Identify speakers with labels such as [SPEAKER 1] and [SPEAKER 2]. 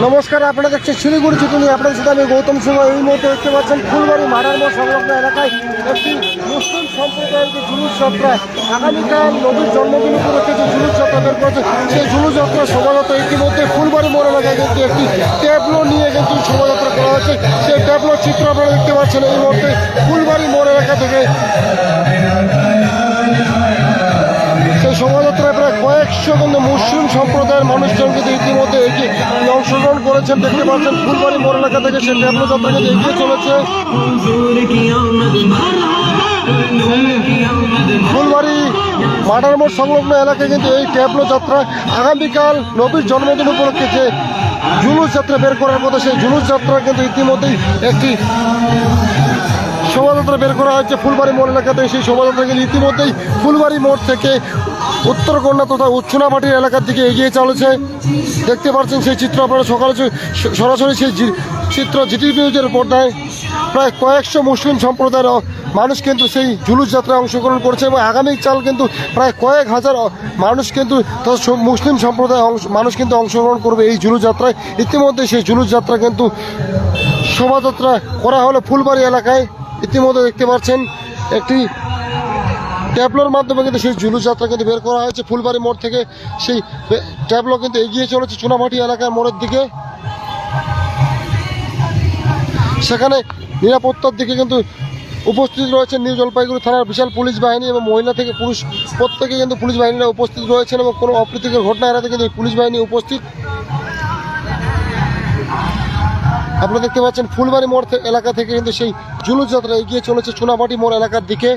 [SPEAKER 1] নমস্কার, আপনারা দেখছেন শিলিগুড়ি চিঠি। আপনাদের সাথে আমি গৌতম সিংহ। এই মুহূর্তে দেখতে পাচ্ছেন ফুলবাড়ি মার্ডার মোড় সংলগ্ন এলাকায় একটি মুসলিম সম্প্রদায়ের যে জুলুস যাত্রা, আগামীকাল নবীর জন্মদিন উপলক্ষে যে জুলুস যাত্রা বের করেছে, সেই জুলুস যাত্রা শোভাযাত্রা ইতিমধ্যে ফুলবাড়ি মোড় এলাকায় কিন্তু একটি ট্যাবলো নিয়ে কিন্তু শোভাযাত্রা করা হচ্ছে। সেই ট্যাবলোর চিত্র আপনারা দেখতে পাচ্ছেন এই মুহূর্তে ফুলবাড়ি মোড় এলাকা থেকে। সেই শোভাযাত্রায় প্রায় কয়েকশো কিন্তু মুসলিম সম্প্রদায়ের মানুষজন কিন্তু ইতিমধ্যে এগিয়ে অংশগ্রহণ করেছেন। দেখতে পাচ্ছেন ফুলবাড়ি মোড় এলাকা থেকে সেই ট্যাবলো যাত্রা কিন্তু এগিয়ে চলেছে। ফুলবাড়ি মার্ডার মোড় সংলগ্ন এলাকায় কিন্তু এই ট্যাবলো যাত্রা আগামীকাল নবীর জন্মদিন উপলক্ষে যে জুলুস যাত্রা বের করার কথা, সেই জুলুস যাত্রা কিন্তু ইতিমধ্যেই একটি শোভাযাত্রা বের করা হয়েছে ফুলবাড়ি মোড় এলাকাতে। সেই শোভাযাত্রা কিন্তু ইতিমধ্যেই ফুলবাড়ি মোড় থেকে উত্তরকন্যা তথা চুনাভাটির এলাকার দিকে এগিয়ে চলেছে। দেখতে পাচ্ছেন সেই চিত্র আপনারা সকালে সরাসরি সেই চিত্র জিটিভি নিউজের পর্দায়। প্রায় কয়েকশো মুসলিম সম্প্রদায়ের মানুষ কিন্তু সেই জুলুস যাত্রায় অংশগ্রহণ করছে এবং আগামীকাল কিন্তু প্রায় কয়েক হাজার মানুষ কিন্তু মুসলিম সম্প্রদায়ের মানুষ কিন্তু অংশগ্রহণ করবে এই জুলুস যাত্রায়। ইতিমধ্যে সেই জুলুস যাত্রা কিন্তু শোভাযাত্রা করা হলো ফুলবাড়ি এলাকায়। ইতিমধ্যে দেখতে পাচ্ছেন একটি ট্যাবলোর মাধ্যমে কিন্তু সেই জুলুস যাত্রা কিন্তু বের করা হয়েছে ফুলবাড়ি মোড় থেকে। সেই ট্যাবলো কিন্তু এগিয়ে চলেছে চুনাভাটি এলাকার মোড়ের দিকে। সেখানে নিরাপত্তার দিকে কিন্তু উপস্থিত রয়েছেন নিউ জলপাইগুড়ি থানার বিশাল পুলিশ বাহিনী এবং মহিলা থেকে পুরুষ প্রত্যেকে কিন্তু পুলিশ বাহিনীরা উপস্থিত রয়েছেন এবং কোনো অপ্রীতিকর ঘটনা এড়াতে কিন্তু পুলিশ বাহিনী উপস্থিত। আপনারা দেখতে পাচ্ছেন ফুলবাড়ি মোড় এলাকা থেকে কিন্তু সেই জুলুস যাত্রা এগিয়ে চলেছে চুনাভাটি মোড় এলাকার দিকে।